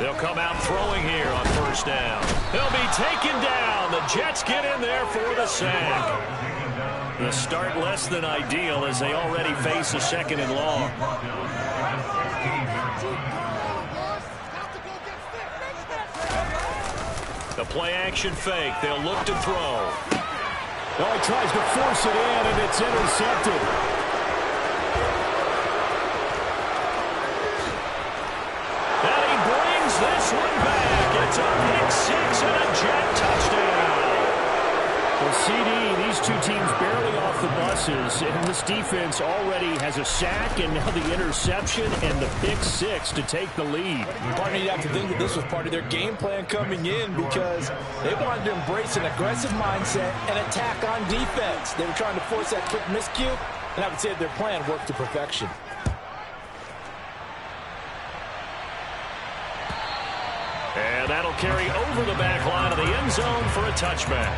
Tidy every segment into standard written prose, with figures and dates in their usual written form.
They'll come out throwing here on first down. They'll be taken down. The Jets get in there for the sack. The start less than ideal as they already face a second and long. The play action fake. They'll look to throw. Oh, he tries to force it in, and it's intercepted. And he brings this one back. It's a pick six and a Jet touchdown. Well, CD, these two teams barely off the buses, and this defense already has a sack and now the interception and the pick six to take the lead. Partner, you have to think that this was part of their game plan coming in because they wanted to embrace an aggressive mindset and attack on defense. They were trying to force that quick miscue, and I would say their plan worked to perfection. And that'll carry over the back line of the end zone for a touchback.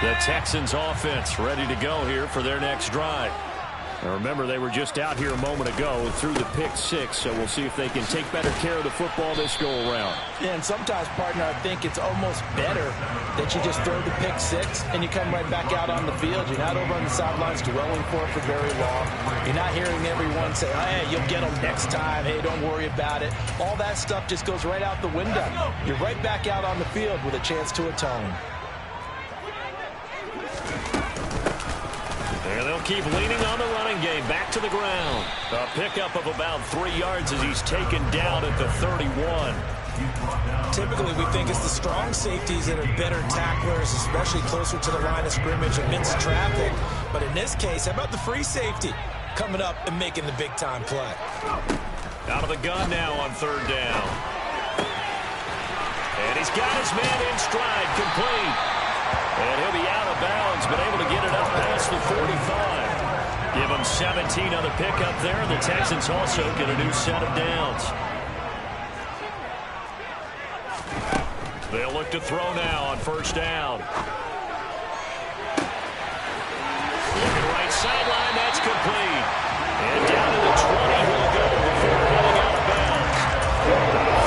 The Texans offense ready to go here for their next drive. Now remember, they were just out here a moment ago and threw the pick six, so we'll see if they can take better care of the football this go-around. Yeah, and sometimes, partner, I think it's almost better that you just throw the pick six and you come right back out on the field. You're not over on the sidelines dwelling for it for very long. You're not hearing everyone say, hey, you'll get them next time. Hey, don't worry about it. All that stuff just goes right out the window. You're right back out on the field with a chance to atone. And they'll keep leaning on the running game. Back to the ground. A pickup of about 3 yards as he's taken down at the 31. Typically, we think it's the strong safeties that are better tacklers, especially closer to the line of scrimmage amidst traffic. But in this case, how about the free safety coming up and making the big-time play? Out of the gun now on third down. And he's got his man in stride, complete. And he'll be out of bounds, but able to get it up past the 45. Give him 17 on the pickup there. The Texans also get a new set of downs. They'll look to throw now on first down. Looking right sideline, that's complete. And down to the 20 he'll go before heading out of bounds.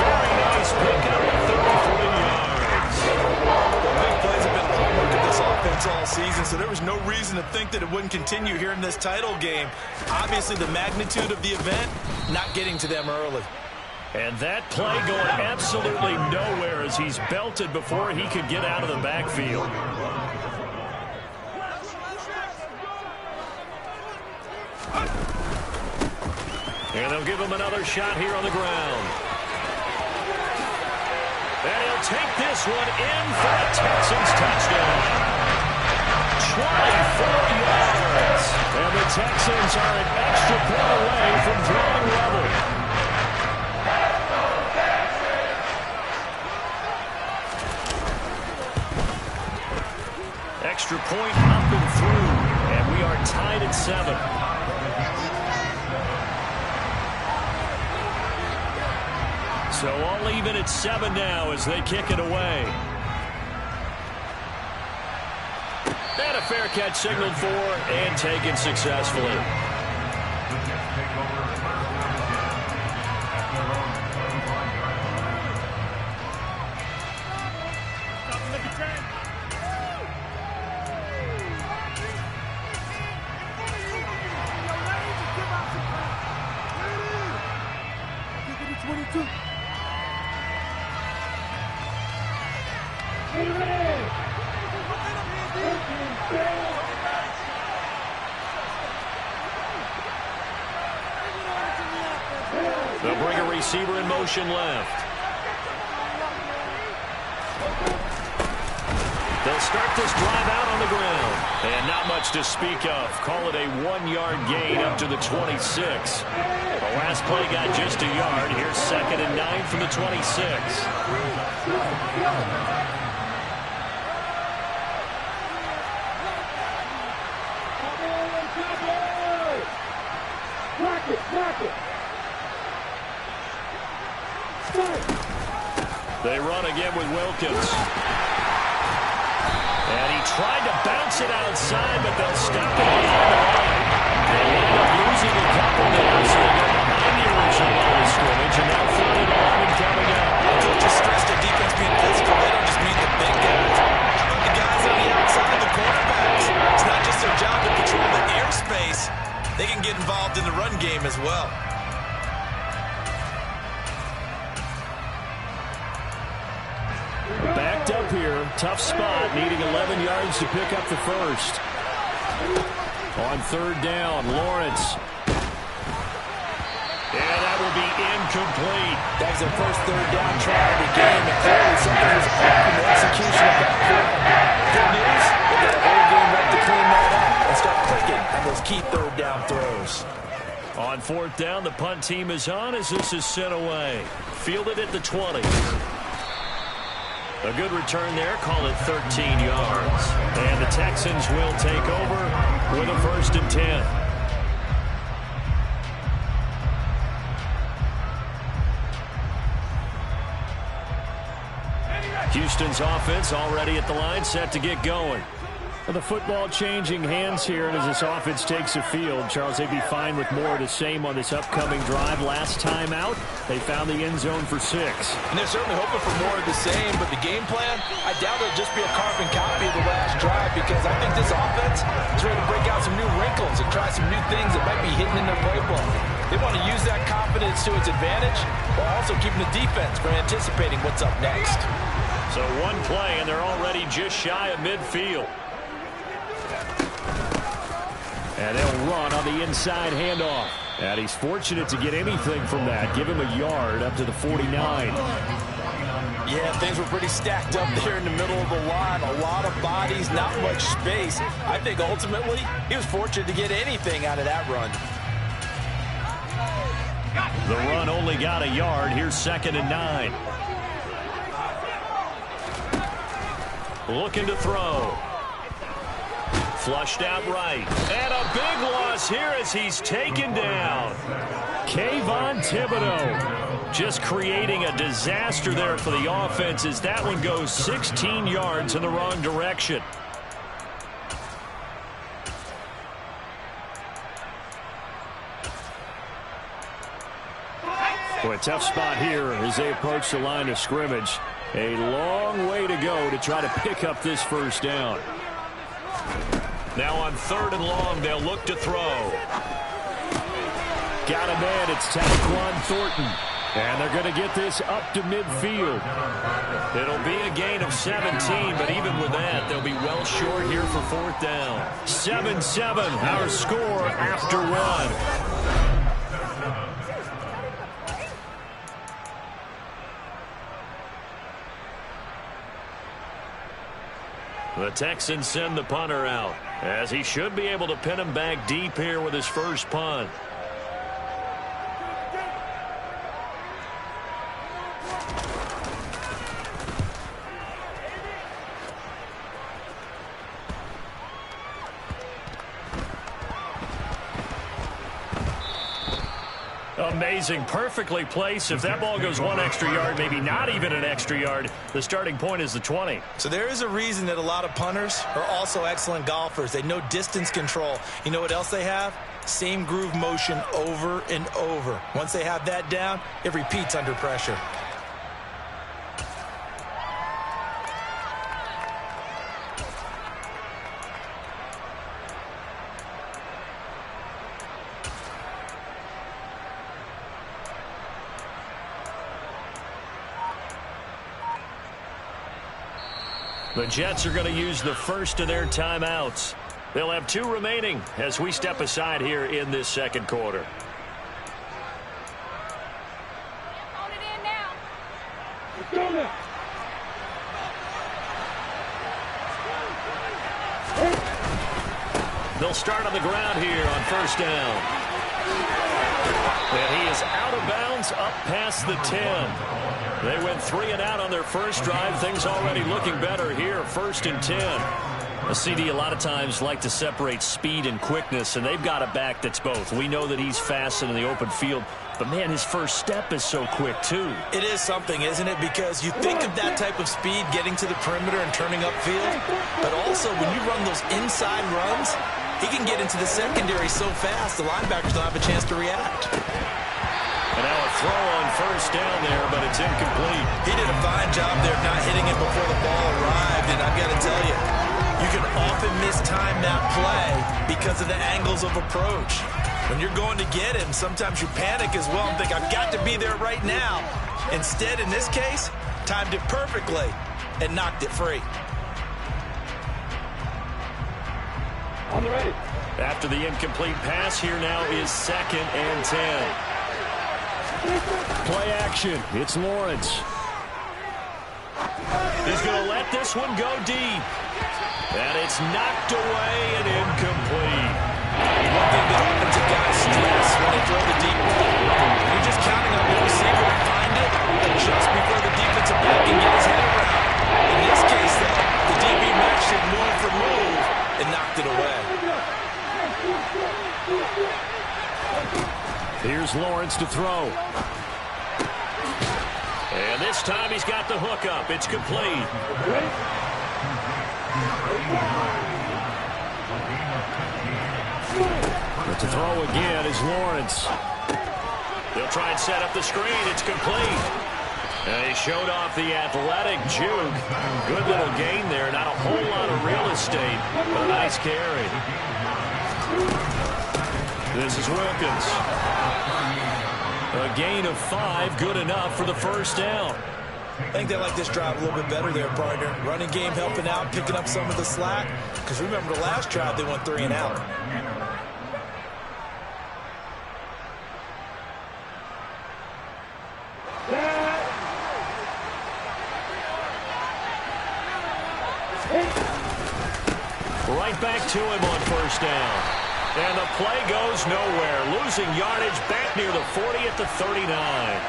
Very nice pickup at 34 yards. The big plays have been the hallmark of this offense all season, so there was no reason to think that it wouldn't continue here in this title game. Obviously, the magnitude of the event not getting to them early. And that play going absolutely nowhere as he's belted before he could get out of the backfield. And they'll give him another shot here on the ground. And he'll take this one in for a Texans touchdown. 24 yards. And the Texans are an extra point away from drawing level. Extra point up and through, and we are tied at 7. So all even at 7 now as they kick it away. And a fair catch signaled for and taken successfully. They'll bring a receiver in motion left. They'll start this drive out on the ground. And not much to speak of. Call it a 1-yard gain up to the 26. The last play got just a yard. Here's 2nd and 9 from the 26. They run again with Wilkins. And he tried to bounce it outside, but they'll stop it on the line. They end up losing a couple now, so they go behind the original line of scrimmage, and now 3rd and 11 coming up. Don't just stress their defense being physical. They don't just mean the big guys. How about the guys on the outside, the quarterbacks? It's not just their job to patrol the airspace. They can get involved in the run game as well. Backed up here. Tough spot. Needing 11 yards to pick up the first. On 3rd down, Lawrence. And that will be incomplete. That was their first 3rd down try of the game, and clearly something was off in the execution of that play. Good news, they got a whole game right to clean that up and start clicking on those key 3rd down throws. On 4th down, the punt team is on as this is sent away. Fielded at the 20. A good return there, call it 13 yards. And the Texans will take over with a 1st and 10. Houston's offense already at the line, set to get going. Well, the football changing hands here, and as this offense takes the field, Charles, they'd be fine with more of the same on this upcoming drive. Last time out, they found the end zone for 6. And they're certainly hoping for more of the same, but the game plan, I doubt it'll just be a carbon copy of the last drive, because I think this offense is ready to break out some new wrinkles and try some new things that might be hidden in their playbook. They want to use that confidence to its advantage, while also keeping the defense from anticipating what's up next. So one play, and they're already just shy of midfield. And they'll run on the inside handoff. And he's fortunate to get anything from that. Give him a yard up to the 49. Yeah, things were pretty stacked up there in the middle of the line. A lot of bodies, not much space. I think ultimately he was fortunate to get anything out of that run. The run only got a yard. Here's 2nd and 9. Looking to throw. Flushed out right. And a big loss here as he's taken down. Kayvon Thibodeaux just creating a disaster there for the offense as that one goes 16 yards in the wrong direction. Boy, a tough spot here as they approach the line of scrimmage. A long way to go to try to pick up this 1st down. Now on 3rd and long, they'll look to throw. Got a man. It's Tyquan Thornton. And they're going to get this up to midfield. It'll be a gain of 17, but even with that, they'll be well short here for 4th down. 7-7, our score after 1. The Texans send the punter out, as he should be able to pin him back deep here with his first punt. Amazing, perfectly placed. If that ball goes 1 extra yard, maybe not even an extra yard, the starting point is the 20. So there is a reason that a lot of punters are also excellent golfers. They know distance control. You know what else they have? Same groove motion over and over. Once they have that down, it repeats under pressure. The Jets are going to use the first of their timeouts. They'll have 2 remaining as we step aside here in this 2nd quarter. They'll start on the ground here on 1st down. And he is out of bounds up past the 10. They went 3 and out on their first drive. Things already looking better here. 1st and 10. A CD a lot of times like to separate speed and quickness, and they've got a back that's both. We know that he's fast in the open field, but, man, his first step is so quick, too. It is something, isn't it? Because you think of that type of speed getting to the perimeter and turning upfield, but also when you run those inside runs, he can get into the secondary so fast the linebackers don't have a chance to react. And now a throw on first down there, but it's incomplete. He did a fine job there not hitting it before the ball arrived, and I've got to tell you, you can often mistime that play because of the angles of approach. When you're going to get him, sometimes you panic as well and think, I've got to be there right now. Instead, in this case, timed it perfectly and knocked it free. On the ready. After the incomplete pass, here now is 2nd and 10. Play action. It's Lawrence. He's going to let this one go deep. And it's knocked away and incomplete. One thing that offensive guys stress when they throw the deep ball, you're just counting on the receiver to find it just before the defensive back can get his head around. In this case, though, the DB matched it move for move and knocked it away. Here's Lawrence to throw. And this time he's got the hook up. It's complete. But to throw again is Lawrence. They'll try and set up the screen. It's complete. And he showed off the athletic juke. Good little gain there. Not a whole lot of real estate, but a nice carry. This is Wilkins. A gain of 5, good enough for the first down. I think they like this drive a little bit better there, partner. Running game helping out, picking up some of the slack. Because remember the last drive, they went 3 and out. Right back to him on first down. And the play goes nowhere. Losing yardage back near the 40 at the 39.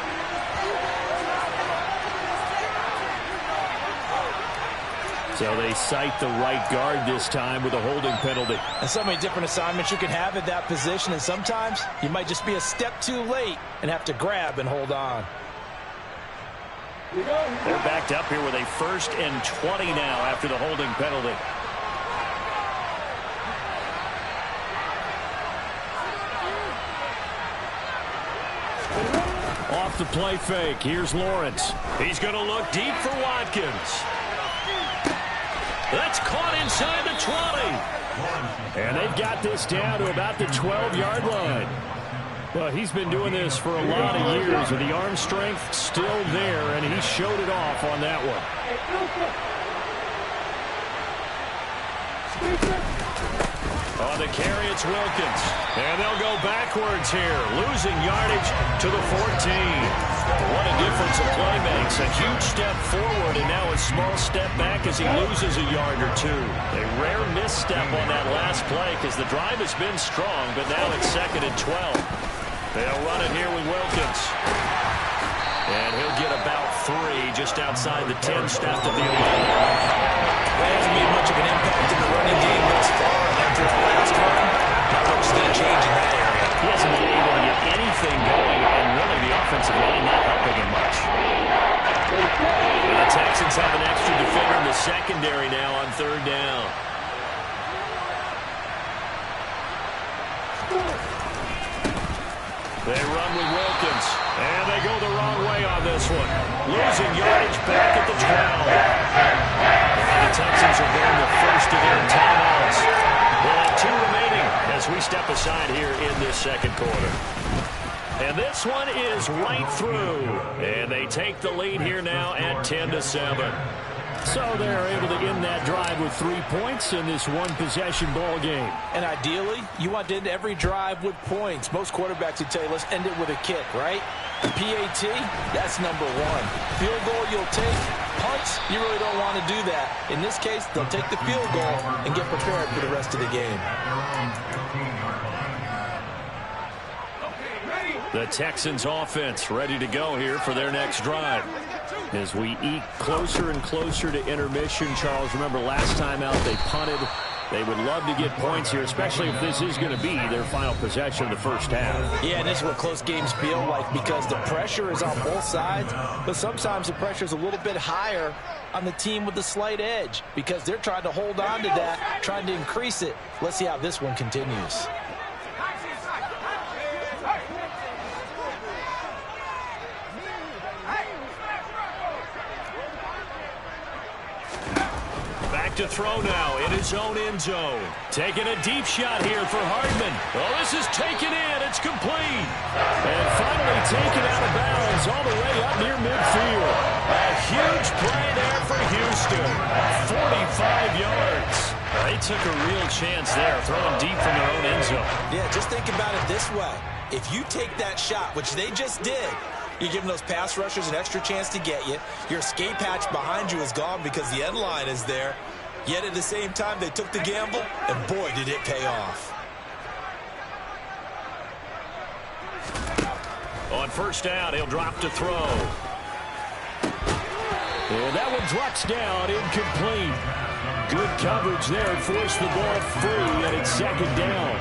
So they cite the right guard this time with a holding penalty. And so many different assignments you can have at that position, and sometimes you might just be a step too late and have to grab and hold on. They're backed up here with a 1st and 20 now after the holding penalty. Off the play fake. Here's Lawrence. He's going to look deep for Watkins. That's caught inside the 20. And they've got this down to about the 12-yard line. Well, he's been doing this for a lot of years, with the arm strength still there, and he showed it off on that one. On the carry, it's Wilkins. And they'll go backwards here, losing yardage to the 14. What a difference a play makes. A huge step forward and now a small step back as he loses a yard or 2. A rare misstep on that last play because the drive has been strong, but now it's 2nd and 12. They'll run it here with Wilkins. And he'll get about 3 just outside the 10 step of the 11. He hasn't made much of an impact in the running game thus far. After that last run, not much going to change in that area. He hasn't been able to get anything going, and really the offensive line not helping him much. And the Texans have an extra defender in the secondary now on 3rd down. They run with Wilkins, and they go the wrong way on this one. Losing yardage back at the 12. The Texans are going the first of their timeouts. We'll have 2 remaining as we step aside here in this 2nd quarter. And this one is right through. And they take the lead here now at 10-7. So they're able to end that drive with 3 points in this one-possession ball game. And ideally, you want to end every drive with points. Most quarterbacks would tell you, let's end it with a kick, right? PAT, that's number 1. Field goal you'll take. Punts, you really don't want to do that. In this case, they'll take the field goal and get prepared for the rest of the game. The Texans offense ready to go here for their next drive. As we eke closer and closer to intermission, Charles, remember last time out they punted. They would love to get points here, especially if this is going to be their final possession of the first half. Yeah, and this is what close games feel like because the pressure is on both sides, but sometimes the pressure is a little bit higher on the team with the slight edge because they're trying to hold on to that, trying to increase it. Let's see how this one continues. To throw now in his own end zone. Taking a deep shot here for Hardman. Oh, this is taken in. It's complete. And finally taken out of bounds all the way up near midfield. A huge play there for Houston. 45 yards. They took a real chance there, throwing deep from their own end zone. Yeah, just think about it this way. If you take that shot, which they just did, you're giving those pass rushers an extra chance to get you. Your escape hatch behind you is gone because the end line is there. Yet at the same time, they took the gamble, and boy, did it pay off. On first down, he'll drop to throw. And that one drops down, incomplete. Good coverage there, forced the ball free, and it's second down.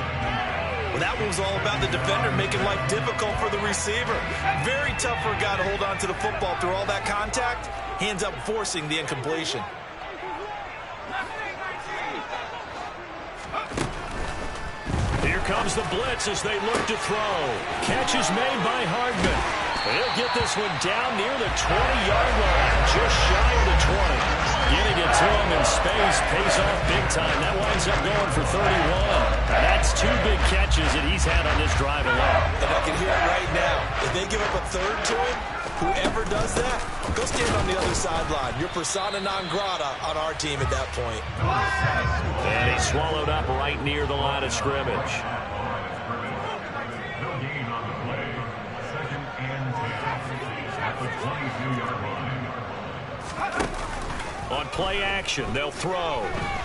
Well, that one was all about the defender making life difficult for the receiver. Very tough for a guy to hold on to the football through all that contact. He ends up forcing the incompletion. Here comes the blitz as they look to throw. Catch is made by Hardman. He'll get this one down near the 20-yard line, just shy of the 20. Getting it to him in space pays off big time. That winds up going for 31. That's two big catches that he's had on this drive alone. And I can hear it right now. If they give up a third to him, whoever does that, go stand on the other sideline. You're persona non grata on our team at that point. And he's swallowed up right near the line of scrimmage. On play action, they'll throw.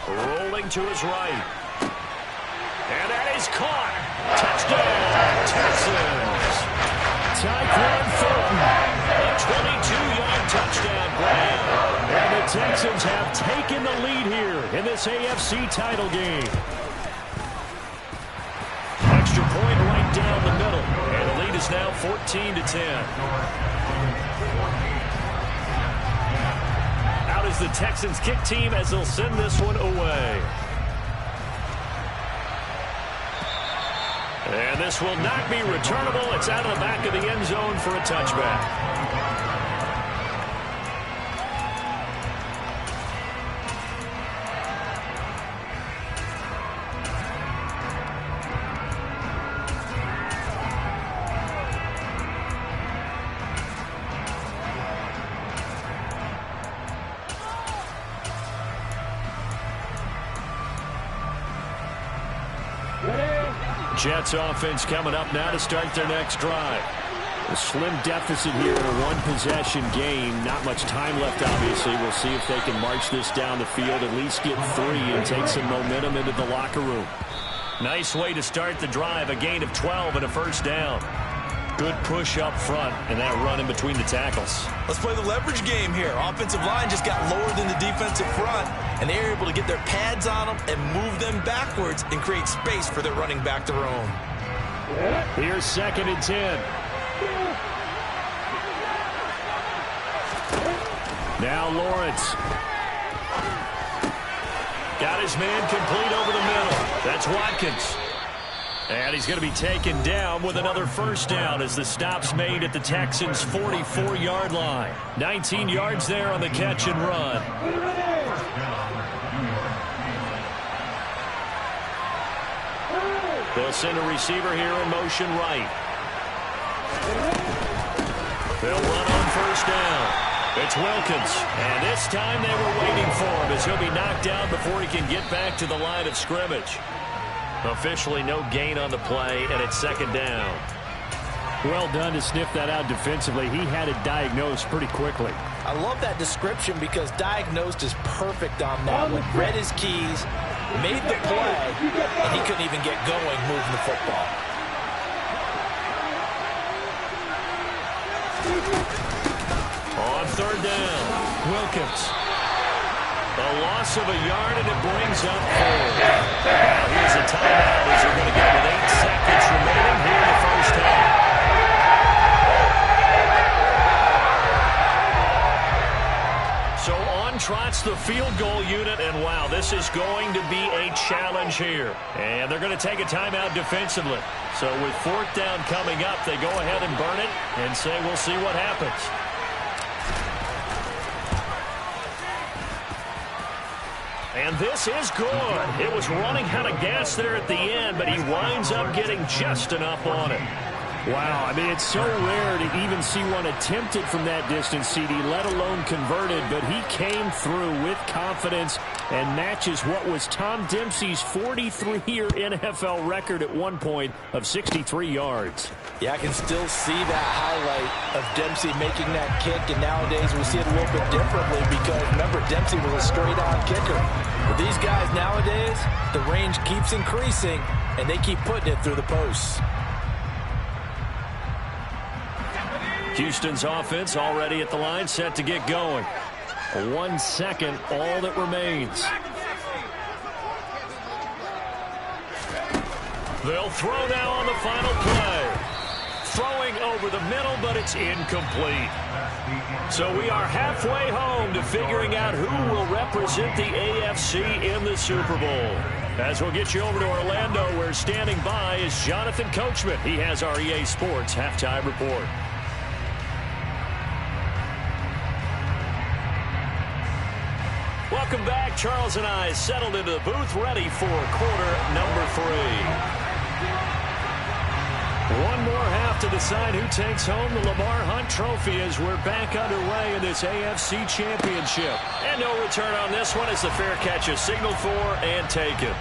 Rolling to his right. And that is caught. Touchdown, Texans. Tyquan Thornton. A 22-yard touchdown grab. And the Texans have taken the lead here in this AFC title game. Extra point right down the middle. And the lead is now 14-10. Out is the Texans kick team as they'll send this one away. And this will not be returnable. It's out of the back of the end zone for a touchback. Jets offense coming up now to start their next drive. A slim deficit here in a one-possession game. Not much time left, obviously. We'll see if they can march this down the field, at least get 3 and take some momentum into the locker room. Nice way to start the drive. A gain of 12 and a first down. Good push up front and that run in between the tackles. Let's play the leverage game here. Offensive line just got lower than the defensive front, and they were able to get their pads on them and move them backwards and create space for their running back to roam. Here's 2nd and 10. Now Lawrence. Got his man complete over the middle. That's Watkins. And he's going to be taken down with another first down as the stop's made at the Texans' 44-yard line. 19 yards there on the catch and run. They'll send a receiver here in motion right. They'll run on first down. It's Wilkins. And this time they were waiting for him as he'll be knocked down before he can get back to the line of scrimmage. Officially no gain on the play, and it's 2nd down. Well done to sniff that out defensively. He had it diagnosed pretty quickly. I love that description because diagnosed is perfect on that one. Read his keys, made the play, and he couldn't even get going moving the football. On third down. Wilkins. A loss of a yard, and it brings up 4. Now here's a timeout as they're going to get with 8 seconds remaining here in the first half. So on trots the field goal unit, and wow, this is going to be a challenge here. And they're going to take a timeout defensively. So with 4th down coming up, they go ahead and burn it and say we'll see what happens. And this is good. It was running out of gas there at the end, but he winds up getting just enough on it. Wow, I mean, it's so rare to even see one attempted from that distance, CD, let alone converted, but he came through with confidence and matches what was Tom Dempsey's 43-year NFL record at one point of 63 yards. Yeah, I can still see that highlight of Dempsey making that kick, and nowadays we see it a little bit differently because, remember, Dempsey was a straight-on kicker. But these guys nowadays, the range keeps increasing, and they keep putting it through the posts. Houston's offense already at the line, set to get going. 1 second, all that remains. They'll throw now on the final play. Throwing over the middle, but it's incomplete. So we are halfway home to figuring out who will represent the AFC in the Super Bowl. As we'll get you over to Orlando, where standing by is Jonathan Coachman. He has our EA Sports Halftime Report. Welcome back. Charles and I settled into the booth, ready for quarter number 3. One more half to decide who takes home the Lamar Hunt Trophy as we're back underway in this AFC Championship. And no return on this one as the fair catch is signaled for and taken.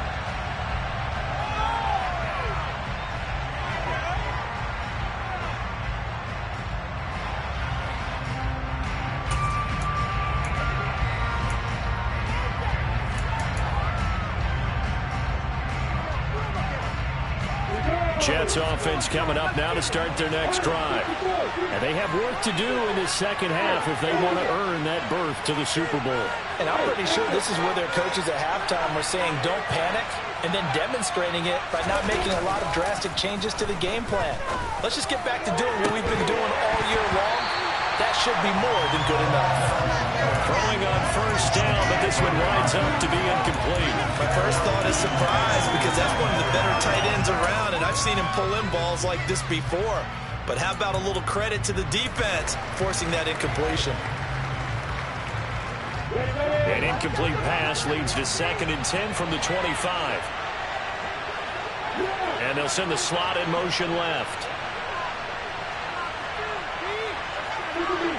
Jets offense coming up now to start their next drive. And they have work to do in this second half if they want to earn that berth to the Super Bowl. And I'm pretty sure this is where their coaches at halftime were saying don't panic, and then demonstrating it by not making a lot of drastic changes to the game plan. Let's just get back to doing what we've been doing all year long. That should be more than good enough. Throwing on first down, but this one winds up to be incomplete. My first thought is surprise because that's one of the better tight ends around, and I've seen him pull in balls like this before. But how about a little credit to the defense forcing that incompletion? An incomplete pass leads to 2nd and 10 from the 25. And they'll send the slot in motion left.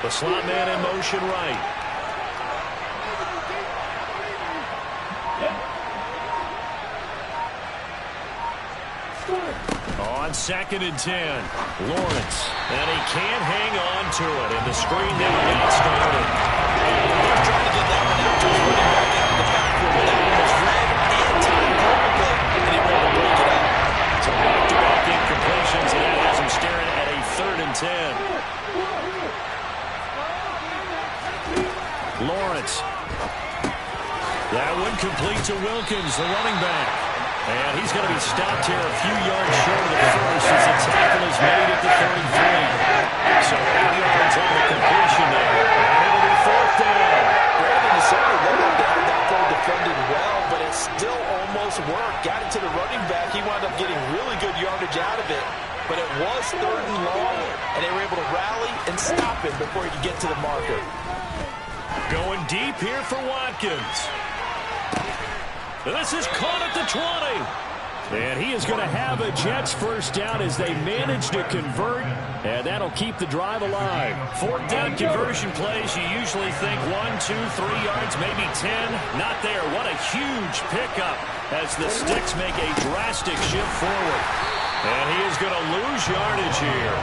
The slot man in motion right. On 2nd and 10, Lawrence. And he can't hang on to it. And the screen never got started. They're trying to get that one out to his running back out of the backfield, but that one was read and timed perfectly, and he went to break it up. So back-to-back incompletions, and that has him staring at a 3rd and 10. Lawrence. That one complete to Wilkins, the running back. And he's going to be stopped here a few yards short of the first as the tackle is made at the 33. So 8 yards on the completion there. And it'll be 4th down. Brandon is certainly looking to have that play defended well, but it still almost worked. Got it to the running back. He wound up getting really good yardage out of it. But it was 3rd and long, and they were able to rally and stop him before he could get to the marker. Going deep here for Watkins. This is caught at the 20. And he is going to have a Jets first down as they manage to convert. And that'll keep the drive alive. 4th down conversion plays, you usually think 1, 2, 3 yards, maybe 10. Not there. What a huge pickup as the Sticks make a drastic shift forward. And he is going to lose yardage here.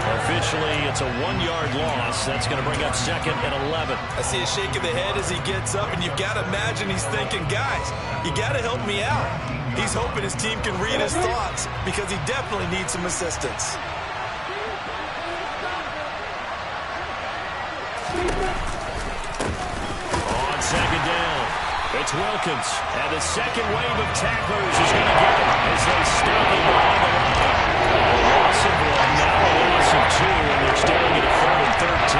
Officially, it's a 1-yard loss. That's going to bring up 2nd and 11. I see a shake of the head as he gets up, and you've got to imagine he's thinking, guys, you got to help me out. He's hoping his team can read his thoughts because he definitely needs some assistance. It's Wilkins. And the second wave of tacklers is going to get him as they stop him behind the line. A loss of one, now a loss of two, and they're staring at a 3rd and 13.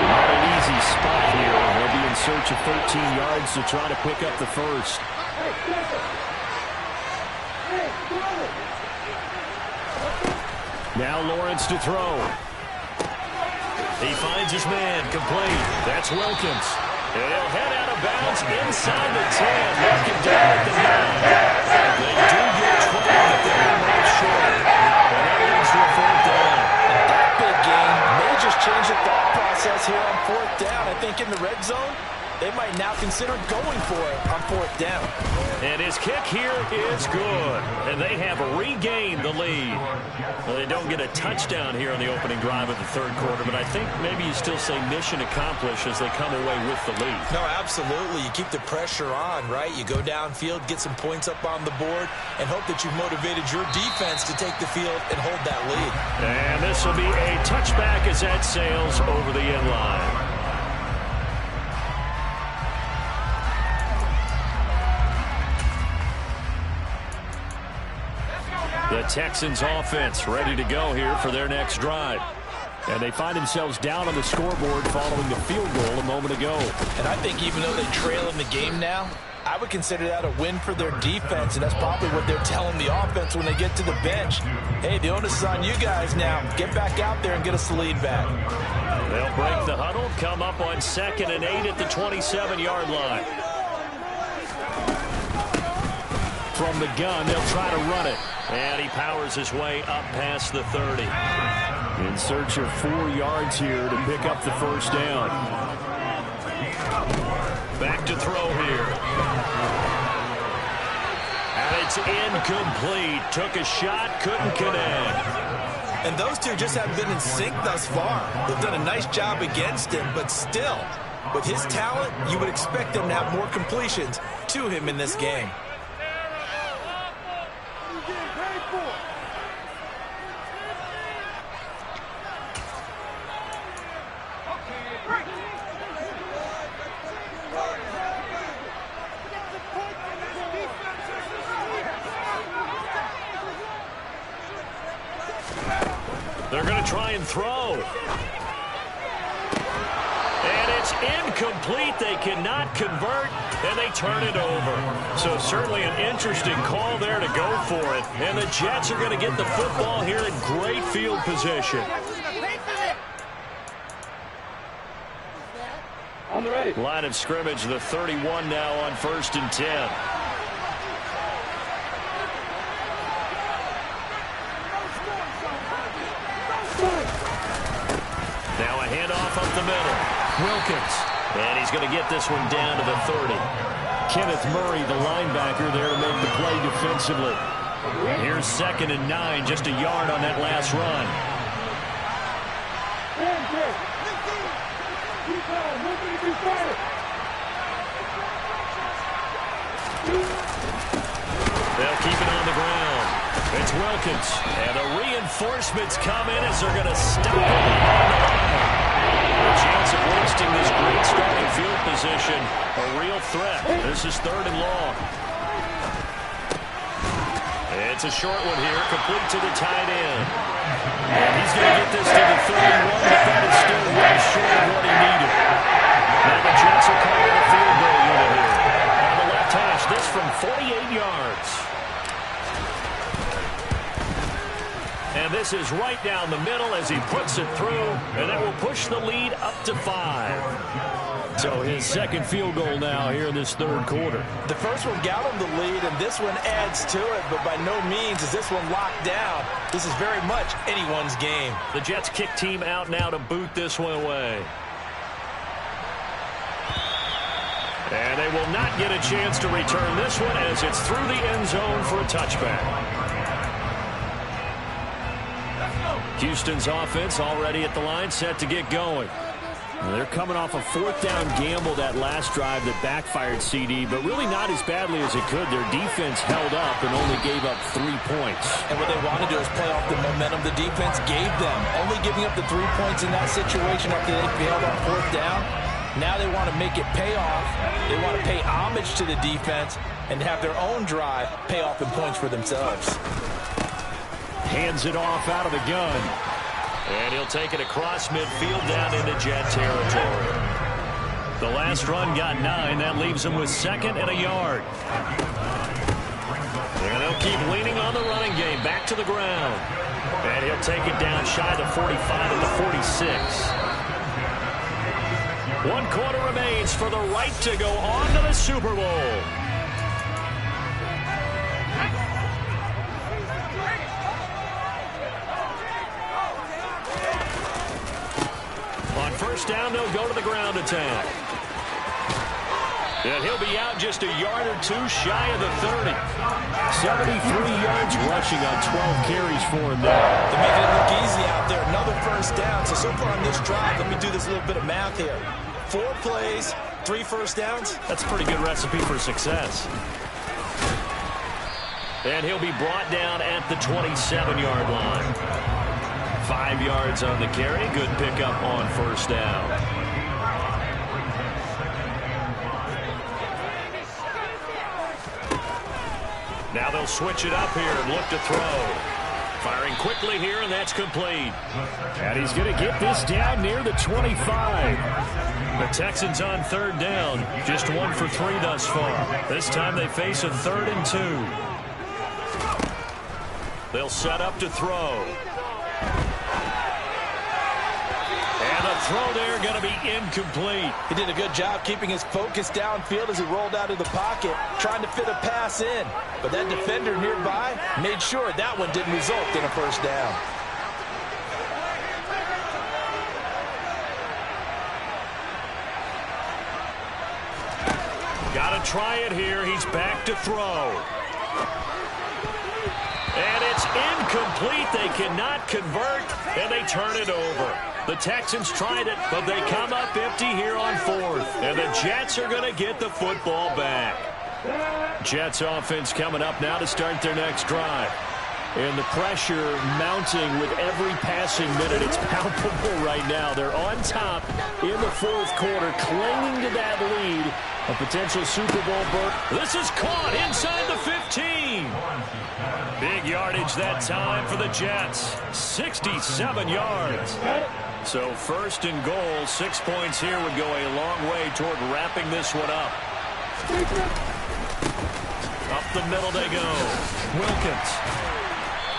Not an easy spot here. They'll be in search of 13 yards to try to pick up the first. Now Lawrence to throw. He finds his man, complete. That's Wilkins. And he'll head out of bounds inside the 10. Mark him down at the 9. They do get 12, but they're not short. And that leads to a 4th down. That big game may just change the thought process here on 4th down. I think in the red zone, they might now consider going for it on 4th down. And his kick here is good. And they have regained the lead. Well, they don't get a touchdown here on the opening drive of the 3rd quarter, but I think maybe you still say mission accomplished as they come away with the lead. No, absolutely. You keep the pressure on, right? You go downfield, get some points up on the board, and hope that you've motivated your defense to take the field and hold that lead. And this will be a touchback as that sails over the end line. The Texans offense ready to go here for their next drive. And they find themselves down on the scoreboard following the field goal a moment ago. And I think even though they trail in the game now, I would consider that a win for their defense, and that's probably what they're telling the offense when they get to the bench. Hey, the onus is on you guys now. Get back out there and get us the lead back. They'll break the huddle, come up on 2nd and 8 at the 27-yard line. From the gun, they'll try to run it. And he powers his way up past the 30. In search of 4 yards here to pick up the first down. Back to throw here. And it's incomplete. Took a shot, couldn't connect. And those two just haven't been in sync thus far. They've done a nice job against him, but still, with his talent, you would expect them to have more completions to him in this game. They're going to try and throw. And it's incomplete. They cannot convert, and they turn it over. So certainly an interesting call there to go for it. And the Jets are going to get the football here in great field position. On the ready. Line of scrimmage, the 31 now on 1st and 10. Now a handoff up the middle. Wilkins. And he's going to get this one down to the 30. Kenneth Murray, the linebacker, there to make the play defensively. Here's 2nd and 9, just a yard on that last run. They'll keep it on the ground. It's Wilkins. And the reinforcements come in as they're going to stop him behind the line. A chance of wasting this great starting field position. A real threat. This is 3rd and long. It's a short one here, complete to the tight end. And he's going to get this to the 31, but that is still way short of what he needed. Now the Jets are calling a field goal unit here. On the left hash, this from 48 yards. And this is right down the middle as he puts it through, and that will push the lead up to 5. So his 2nd field goal now here in this 3rd quarter. The first one got him the lead, and this one adds to it, but by no means is this one locked down. This is very much anyone's game. The Jets kick team out now to boot this one away. And they will not get a chance to return this one as it's through the end zone for a touchback. Houston's offense already at the line, set to get going. They're coming off a 4th down gamble that last drive that backfired CD, but really not as badly as it could. Their defense held up and only gave up 3 points. And what they want to do is play off the momentum the defense gave them. Only giving up the 3 points in that situation after they failed on 4th down. Now they want to make it pay off. They want to pay homage to the defense and have their own drive pay off in points for themselves. Hands it off out of the gun. And he'll take it across midfield down into Jet territory. The last run got 9. That leaves him with 2nd and a yard. And they'll keep leaning on the running game. Back to the ground. And he'll take it down shy of the 45 at the 46. 1 quarter remains for the right to go on to the Super Bowl. On first down, they'll go to the ground attack. And he'll be out just a yard or 2 shy of the 30. 73 yards rushing on 12 carries for him there. They're making it look easy out there. Another first down. So far on this drive, let me do this little bit of math here. 4 plays, 3 first downs. That's a pretty good recipe for success. And he'll be brought down at the 27-yard line. 5 yards on the carry. Good pickup on first down. Now they'll switch it up here and look to throw. Firing quickly here, and that's complete. And he's going to get this down near the 25. The Texans on 3rd down. Just 1 for 3 thus far. This time they face a 3rd and 2. They'll set up to throw. And the throw there going to be incomplete. He did a good job keeping his focus downfield as he rolled out of the pocket, trying to fit a pass in. But that defender nearby made sure that one didn't result in a first down. Got to try it here. He's back to throw. And it's incomplete. They cannot convert, and they turn it over. The Texans tried it, but they come up empty here on 4th. And the Jets are going to get the football back. Jets offense coming up now to start their next drive. And the pressure mounting with every passing minute. It's palpable right now. They're on top in the 4th quarter, clinging to that lead. A potential Super Bowl berth. This is caught inside the 15. Big yardage that time for the Jets. 67 yards. So 1st and goal, 6 points here would go a long way toward wrapping this one up. Up the middle they go. Wilkins.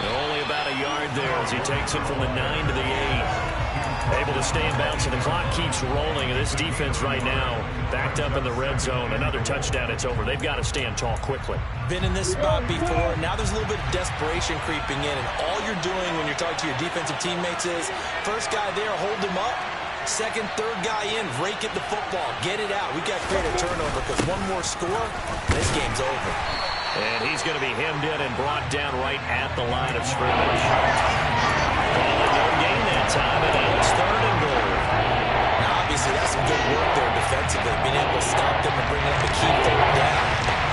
Only about a yard there as he takes it from the 9 to the 8. Able to stay in bounds, and the clock keeps rolling. And this defense right now backed up in the red zone. Another touchdown, it's over. They've got to stand tall quickly. Been in this spot before. Now there's a little bit of desperation creeping in, and all you're doing when you're talking to your defensive teammates is first guy there, hold him up. Second, third guy in, rake at the football. Get it out. We've got to create a turnover because one more score, this game's over. And he's going to be hemmed in and brought down right at the line of scrimmage. No gain that time, and now it's 3rd and goal. Now, obviously, that's some good work there defensively, being able to stop them and bring up a key 3rd down.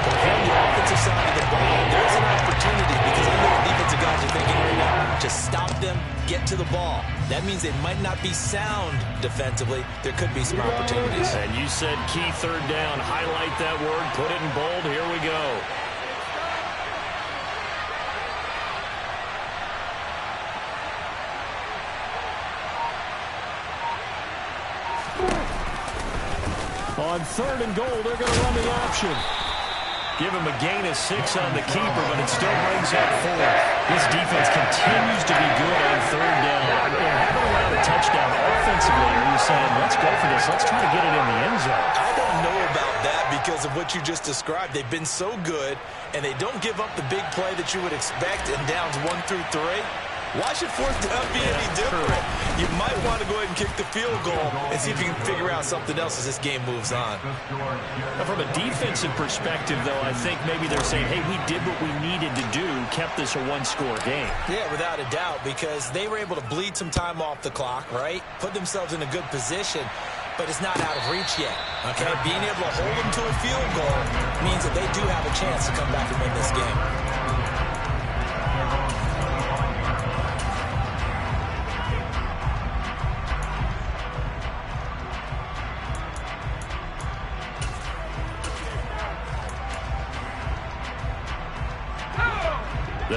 But if you're on the offensive side of the ball, there's an opportunity because I know the defensive guys are thinking right now, just stop them, get to the ball. That means they might not be sound defensively. There could be some opportunities. And you said key 3rd down. Highlight that word, put it in bold. Here we go. On 3rd and goal, they're going to run the option. Give him a gain of 6 on the keeper, but it still brings up 4. This defense continues to be good on 3rd down. Having allowed a touchdown offensively, are you saying, let's go for this, let's try to get it in the end zone? I don't know about that because of what you just described. They've been so good, and they don't give up the big play that you would expect in downs 1 through 3. Why should 4th down be any different? You might want to go ahead and kick the field goal and see if you can figure out something else as this game moves on. Now, from a defensive perspective, though, I think maybe they're saying, hey, we did what we needed to do, kept this a 1-score game. Yeah, without a doubt, because they were able to bleed some time off the clock, right? Put themselves in a good position, but it's not out of reach yet, okay? Being able to hold them to a field goal means that they do have a chance to come back and win this game.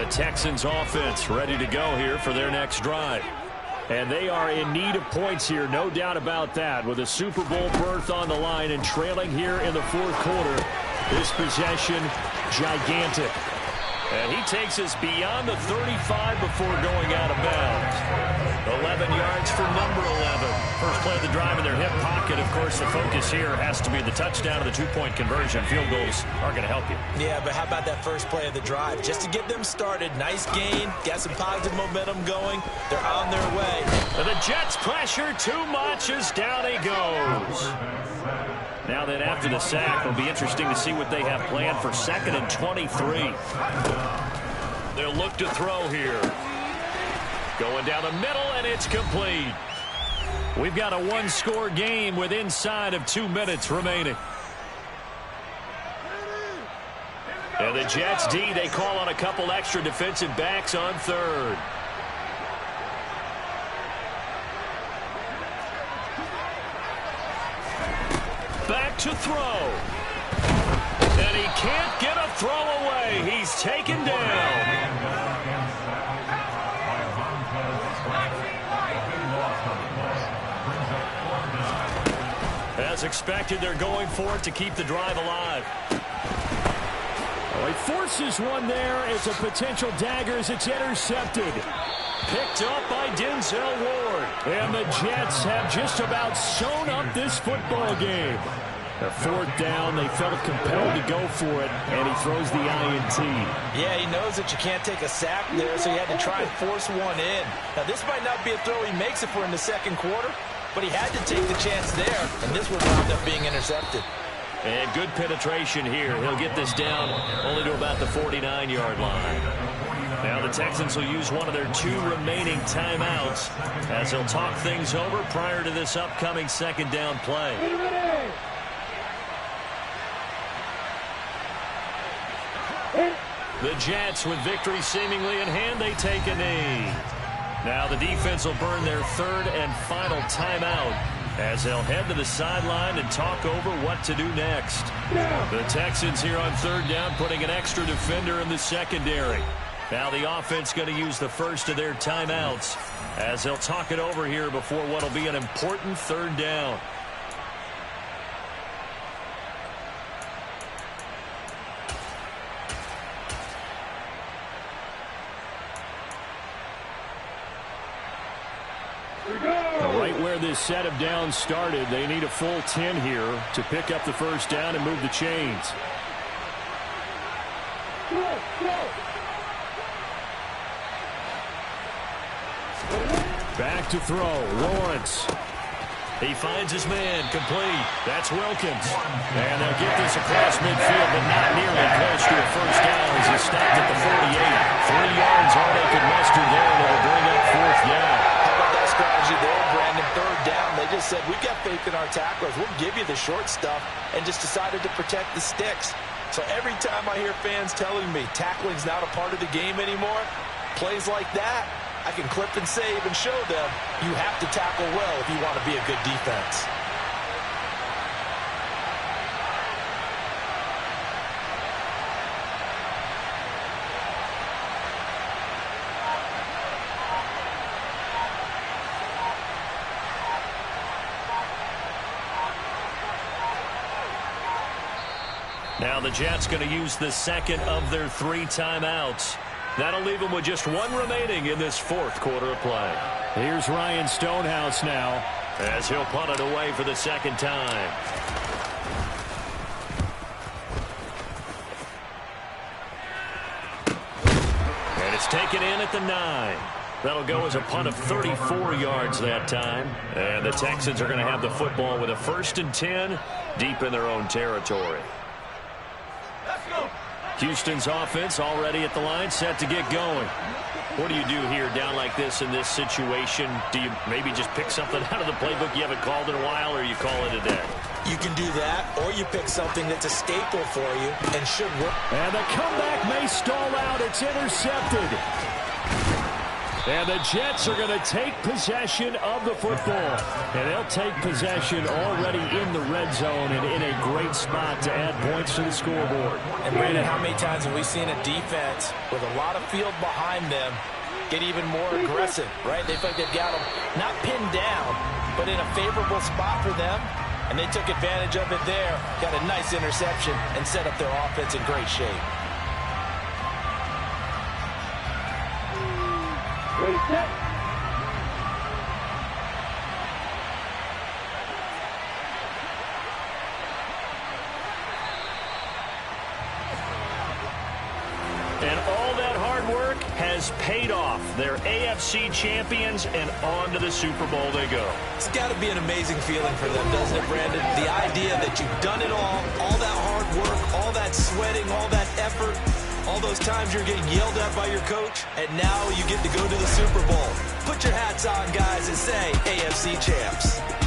The Texans offense ready to go here for their next drive. And they are in need of points here, no doubt about that. With a Super Bowl berth on the line and trailing here in the fourth quarter, this possession gigantic. And he takes us beyond the 35 before going out of bounds. 11 yards for number 11. First play of the drive in their hip pocket. Of course, the focus here has to be the touchdown of the two-point conversion. Field goals are going to help you. Yeah, but how about that first play of the drive? Just to get them started. Nice gain. Got some positive momentum going. They're on their way. And the Jets pressure too much as down he goes. Now then, after the sack, it'll be interesting to see what they have planned for 2nd and 23. They'll look to throw here. Going down the middle, and it's complete. We've got a one-score game with inside of 2 minutes remaining. And the Jets D, they call on a couple extra defensive backs on 3rd. Back to throw. And he can't get a throw away. He's taken down. As expected, they're going for it to keep the drive alive. Oh, he forces one there. It's a potential dagger as it's intercepted. Picked up by Denzel Ward. And the Jets have just about sewn up this football game. A 4th down, they felt compelled to go for it, and he throws the INT. Yeah, he knows that you can't take a sack there, so he had to try and force one in. Now, this might not be a throw he makes if we're in the second quarter, but he had to take the chance there, and this one wound up being intercepted. And good penetration here. He'll get this down only to about the 49-yard line. Now the Texans will use one of their 2 remaining timeouts as they'll talk things over prior to this upcoming 2nd down play. The Jets, with victory seemingly in hand, they take a knee. Now the defense will burn their 3rd and final timeout as they'll head to the sideline and talk over what to do next. The Texans here on 3rd down, putting an extra defender in the secondary. Now the offense going to use the first of their timeouts as they'll talk it over here before what will be an important 3rd down. Right where this set of downs started, they need a full 10 here to pick up the first down and move the chains. Back to throw. Lawrence. He finds his man. Complete. That's Wilkins. And they'll get this across midfield, but not nearly close to a first down as he stopped at the 48. 3 yards all they could muster there, and it'll bring up 4th down. How about that strategy there, Brandon? 3rd down. They just said, we've got faith in our tacklers. We'll give you the short stuff, and just decided to protect the sticks. So every time I hear fans telling me tackling's not a part of the game anymore, plays like that, I can clip and save and show them you have to tackle well if you want to be a good defense. Now the Jets going to use the 2nd of their 3 timeouts. That'll leave them with just 1 remaining in this 4th quarter of play. Here's Ryan Stonehouse now, as he'll punt it away for the 2nd time. And it's taken in at the 9. That'll go as a punt of 34 yards that time. And the Texans are going to have the football with a 1st and 10 deep in their own territory. Houston's offense already at the line, set to get going. What do you do here down like this in this situation? Do you maybe just pick something out of the playbook you haven't called in a while, or you call it a day? You can do that, or you pick something that's a staple for you and should work. And the comeback may stall out. It's intercepted. And the Jets are going to take possession of the football. And they'll take possession already in the red zone and in a great spot to add points to the scoreboard. And Brandon, how many times have we seen a defense with a lot of field behind them get even more aggressive, right? They feel like they've got them not pinned down, but in a favorable spot for them. And they took advantage of it there, got a nice interception, and set up their offense in great shape. Ready, set. And all that hard work has paid off. They're AFC champions, and on to the Super Bowl they go. It's got to be an amazing feeling for them, doesn't it, Brandon? The idea that you've done it all that hard work, all that sweating, all that effort, all those times you're getting yelled at by your coach, and now you get to go to the Super Bowl. Put your hats on, guys, and say AFC champs.